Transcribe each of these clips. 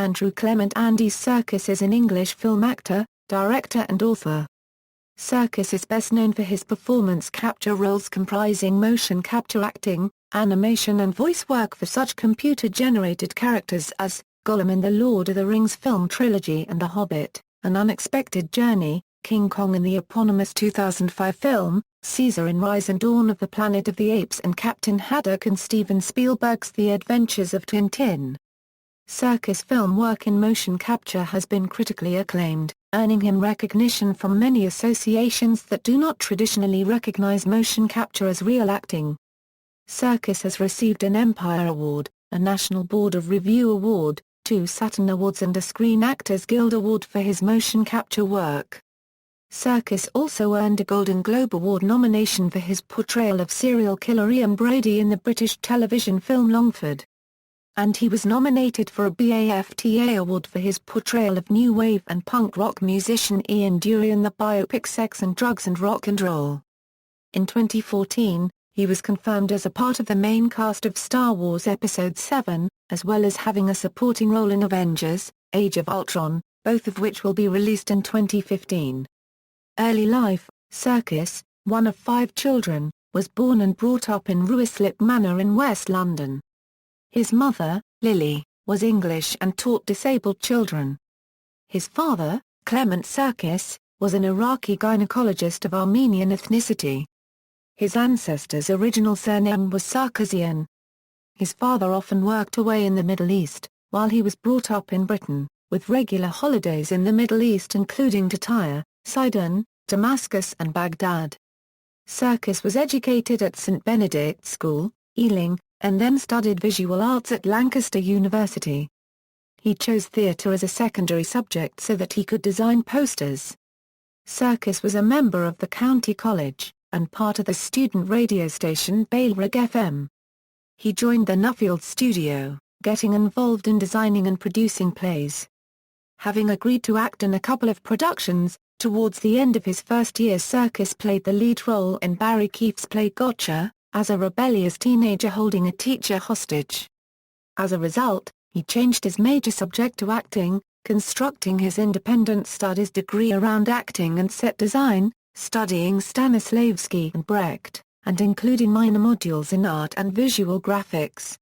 Andrew Clement. Andy Serkis is an English film actor, director and author. Serkis is best known for his performance capture roles comprising motion capture acting, animation and voice work for such computer-generated characters as Gollum in the Lord of the Rings film trilogy and The Hobbit, An Unexpected Journey, King Kong in the eponymous 2005 film, Caesar in Rise and Dawn of the Planet of the Apes, and Captain Haddock in Steven Spielberg's The Adventures of Tintin. Serkis' film work in motion capture has been critically acclaimed, earning him recognition from many associations that do not traditionally recognize motion capture as real acting. Serkis has received an Empire Award, a National Board of Review Award, 2 Saturn Awards and a Screen Actors Guild Award for his motion capture work. Serkis also earned a Golden Globe Award nomination for his portrayal of serial killer Ian Brady in the British television film Longford. And he was nominated for a BAFTA award for his portrayal of new wave and punk rock musician Ian Dury in the biopic Sex and Drugs and Rock and Roll. In 2014, he was confirmed as a part of the main cast of Star Wars Episode VII, as well as having a supporting role in Avengers: Age of Ultron, both of which will be released in 2015. Early life: Serkis, one of 5 children, was born and brought up in Ruislip Manor in West London. His mother, Lily, was English and taught disabled children. His father, Clement Serkis, was an Iraqi gynecologist of Armenian ethnicity. His ancestors' original surname was Sarkisian. His father often worked away in the Middle East, while he was brought up in Britain, with regular holidays in the Middle East including to Tyre, Sidon, Damascus and Baghdad. Serkis was educated at St Benedict's School, Ealing, and then studied visual arts at Lancaster University. He chose theatre as a secondary subject so that he could design posters. Serkis was a member of the County College, and part of the student radio station Bailrigg FM. He joined the Nuffield studio, getting involved in designing and producing plays. Having agreed to act in a couple of productions, towards the end of his first year Serkis played the lead role in Barry Keefe's play Gotcha, as a rebellious teenager holding a teacher hostage. As a result, he changed his major subject to acting, constructing his independent studies degree around acting and set design, studying Stanislavski and Brecht, and including minor modules in art and visual graphics.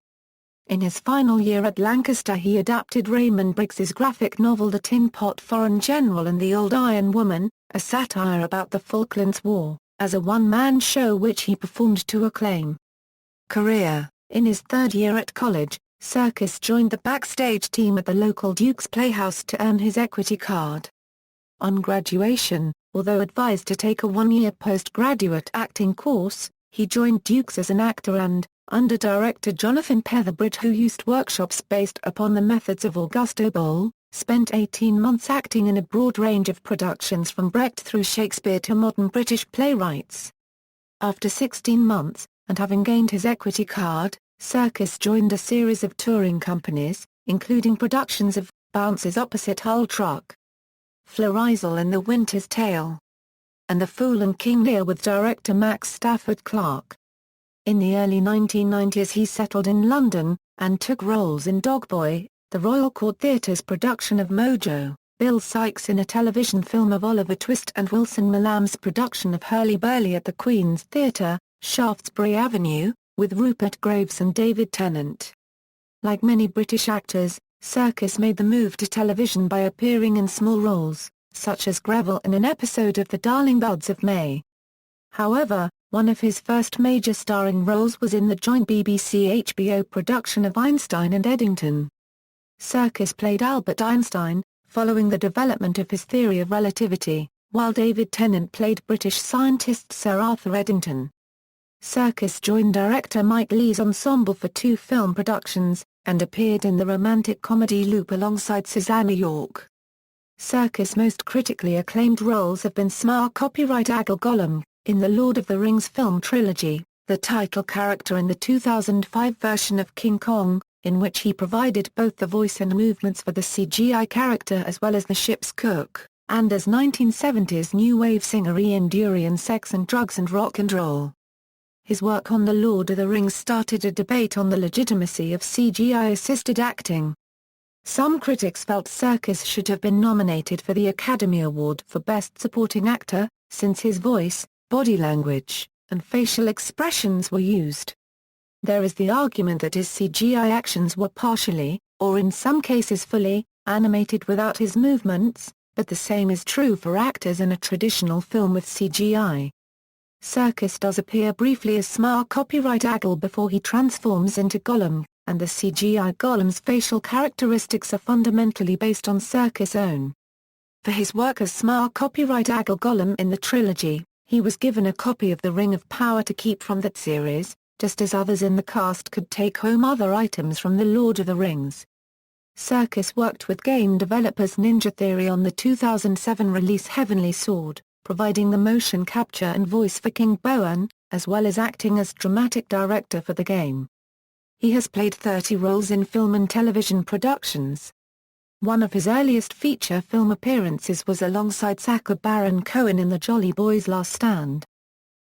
In his final year at Lancaster he adapted Raymond Briggs's graphic novel The Tin Pot Foreign General and the Old Iron Woman, a satire about the Falklands War, as a one-man show which he performed to acclaim. Career: in his third year at college, Serkis joined the backstage team at the local Duke's Playhouse to earn his equity card. On graduation, although advised to take a 1-year postgraduate acting course, he joined Duke's as an actor and, under director Jonathan Petherbridge, who used workshops based upon the methods of Augusto Boal, spent 18 months acting in a broad range of productions from Brecht through Shakespeare to modern British playwrights. After 16 months, and having gained his equity card, Serkis joined a series of touring companies, including productions of Bounce's Opposite Hull Truck, Florizel and The Winter's Tale, and The Fool and King Lear with director Max Stafford Clark. In the early 1990s he settled in London, and took roles in Dogboy, the Royal Court Theatre's production of Mojo, Bill Sykes in a television film of Oliver Twist and Wilson Mallam's production of Hurly-Burly at the Queen's Theatre, Shaftesbury Avenue, with Rupert Graves and David Tennant. Like many British actors, Serkis made the move to television by appearing in small roles, such as Greville in an episode of The Darling Buds of May. However, one of his first major starring roles was in the joint BBC-HBO production of Einstein and Eddington. Serkis played Albert Einstein, following the development of his theory of relativity, while David Tennant played British scientist Sir Arthur Eddington. Serkis joined director Mike Leigh's ensemble for 2 film productions, and appeared in the romantic comedy Loop alongside Susanna York. Serkis' most critically acclaimed roles have been Smar copyright Agil Gollum, in the Lord of the Rings film trilogy, the title character in the 2005 version of King Kong, in which he provided both the voice and movements for the CGI character as well as the ship's cook, and as 1970s new wave singer Ian Dury in Sex and Drugs and Rock and Roll. His work on The Lord of the Rings started a debate on the legitimacy of CGI-assisted acting. Some critics felt Serkis should have been nominated for the Academy Award for Best Supporting Actor, since his voice, body language, and facial expressions were used. There is the argument that his CGI actions were partially, or in some cases fully, animated without his movements, but the same is true for actors in a traditional film with CGI. Serkis does appear briefly as Smaug copyright Aggle before he transforms into Gollum, and the CGI Gollum's facial characteristics are fundamentally based on Serkis' own. For his work as Smaug copyright Aggle Gollum in the trilogy, he was given a copy of the Ring of Power to keep from that series, just as others in the cast could take home other items from The Lord of the Rings. Serkis worked with game developers Ninja Theory on the 2007 release Heavenly Sword, providing the motion capture and voice for King Boan, as well as acting as dramatic director for the game. He has played 30 roles in film and television productions. One of his earliest feature film appearances was alongside Sacha Baron Cohen in The Jolly Boys' Last Stand.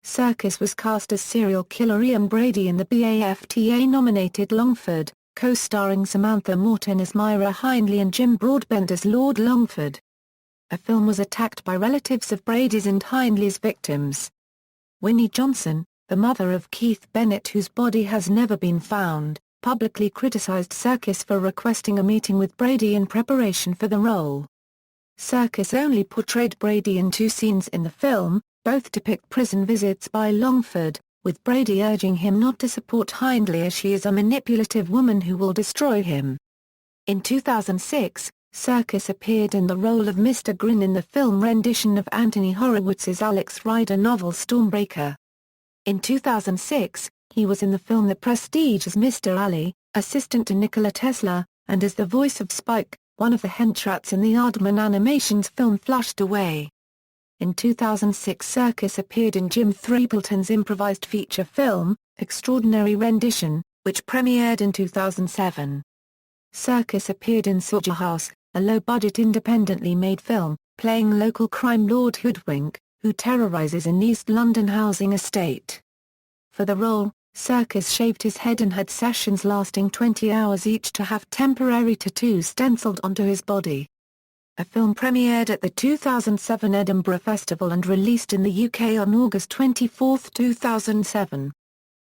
Serkis was cast as serial killer Ian Brady in the BAFTA-nominated Longford, co-starring Samantha Morton as Myra Hindley and Jim Broadbent as Lord Longford. A film was attacked by relatives of Brady's and Hindley's victims. Winnie Johnson, the mother of Keith Bennett whose body has never been found, publicly criticized Serkis for requesting a meeting with Brady in preparation for the role. Serkis only portrayed Brady in 2 scenes in the film, both depict prison visits by Longford, with Brady urging him not to support Hindley as she is a manipulative woman who will destroy him. In 2006, Serkis appeared in the role of Mr. Grin in the film rendition of Anthony Horowitz's Alex Rider novel Stormbreaker. In 2006, he was in the film The Prestige as Mr. Ali, assistant to Nikola Tesla, and as the voice of Spike, one of the henchrats in the Aardman Animations film Flushed Away. In 2006 Serkis appeared in Jim Threepleton's improvised feature film, Extraordinary Rendition, which premiered in 2007. Serkis appeared in Soldier House, a low-budget independently made film, playing local crime lord Hoodwink, who terrorizes an East London housing estate. For the role, Serkis shaved his head and had sessions lasting 20 hours each to have temporary tattoos stenciled onto his body. A film premiered at the 2007 Edinburgh Festival and released in the UK on August 24, 2007.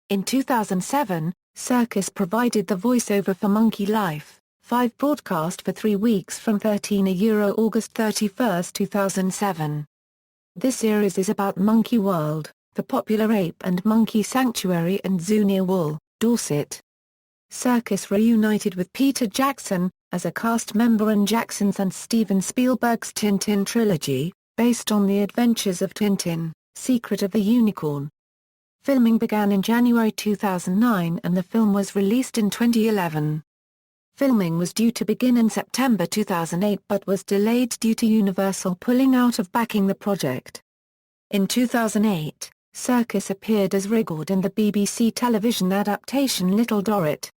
In 2007, Serkis provided the voiceover for Monkey Life, 5 broadcast for 3 weeks from 13 August 31, 2007. This series is about Monkey World, the popular ape and monkey sanctuary and zoo near Wool, Dorset. Serkis reunited with Peter Jackson, as a cast member in Jackson's and Steven Spielberg's Tintin trilogy, based on the adventures of Tintin, Secret of the Unicorn. Filming began in January 2009 and the film was released in 2011. Filming was due to begin in September 2008 but was delayed due to Universal pulling out of backing the project. In 2008, Serkis appeared as Rigord in the BBC television adaptation Little Dorrit.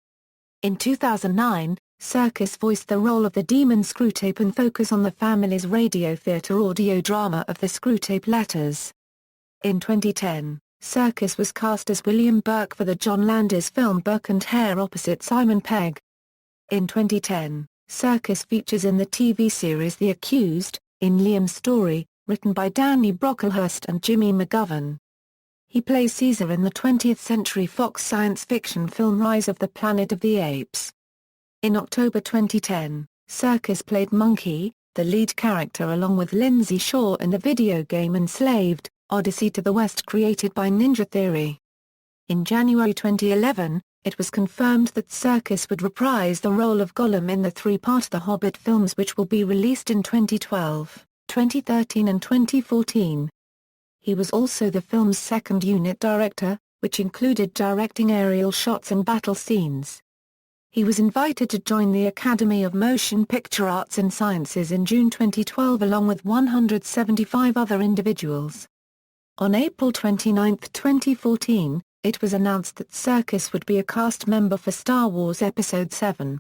In 2009, Serkis voiced the role of the demon Screwtape and focus on the family's radio theatre audio drama of the Screwtape Letters. In 2010, Serkis was cast as William Burke for the John Landis film Burke and Hare opposite Simon Pegg. In 2010, Serkis features in the TV series The Accused, in Liam's Story, written by Danny Brocklehurst and Jimmy McGovern. He plays Caesar in the 20th Century Fox science fiction film Rise of the Planet of the Apes. In October 2010, Serkis played Monkey, the lead character along with Lindsay Shaw in the video game Enslaved, Odyssey to the West created by Ninja Theory. In January 2011, it was confirmed that Serkis would reprise the role of Gollum in the 3-part The Hobbit films which will be released in 2012, 2013 and 2014. He was also the film's second unit director, which included directing aerial shots and battle scenes. He was invited to join the Academy of Motion Picture Arts and Sciences in June 2012 along with 175 other individuals. On April 29, 2014, it was announced that Serkis would be a cast member for Star Wars Episode VII.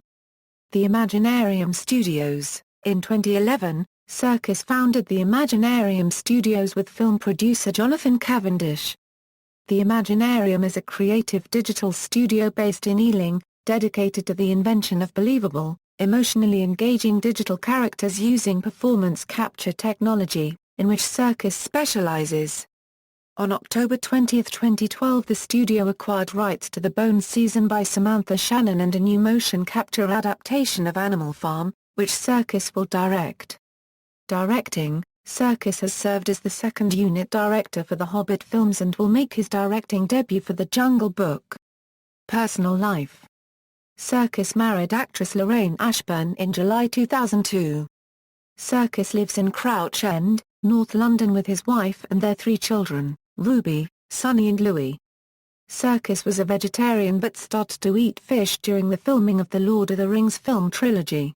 The Imaginarium Studios. In 2011, Serkis founded the Imaginarium Studios with film producer Jonathan Cavendish. The Imaginarium is a creative digital studio based in Ealing, dedicated to the invention of believable, emotionally engaging digital characters using performance capture technology, in which Serkis specializes. On October 20, 2012, the studio acquired rights to the Bones season by Samantha Shannon and a new motion capture adaptation of Animal Farm, which Serkis will direct. Directing: Serkis has served as the second unit director for the Hobbit films and will make his directing debut for The Jungle Book. Personal life: Serkis married actress Lorraine Ashburn in July 2002. Serkis lives in Crouch End, North London with his wife and their 3 children, Ruby, Sunny and Louis. Serkis was a vegetarian but started to eat fish during the filming of the Lord of the Rings film trilogy.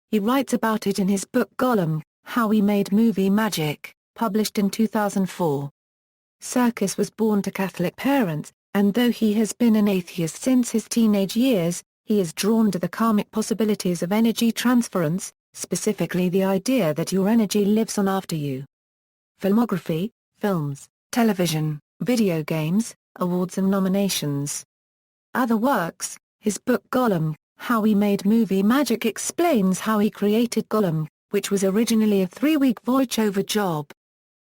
He writes about it in his book Gollum, How We Made Movie Magic, published in 2004. Serkis was born to Catholic parents, and though he has been an atheist since his teenage years, he is drawn to the karmic possibilities of energy transference, specifically the idea that your energy lives on after you. Filmography: films, television, video games, awards and nominations. Other works: his book Gollum, How We Made Movie Magic explains how he created Gollum, which was originally a 3-week voice-over job.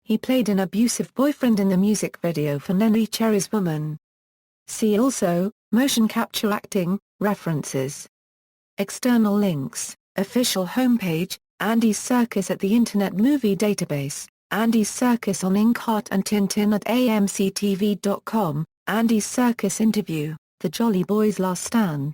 He played an abusive boyfriend in the music video for Neneh Cherry's Woman. See also, motion capture acting, references. External links: official homepage, Andy Serkis at the Internet Movie Database, Andy Serkis on Inkheart and Tintin at amctv.com, Andy Serkis interview, The Jolly Boys' Last Stand.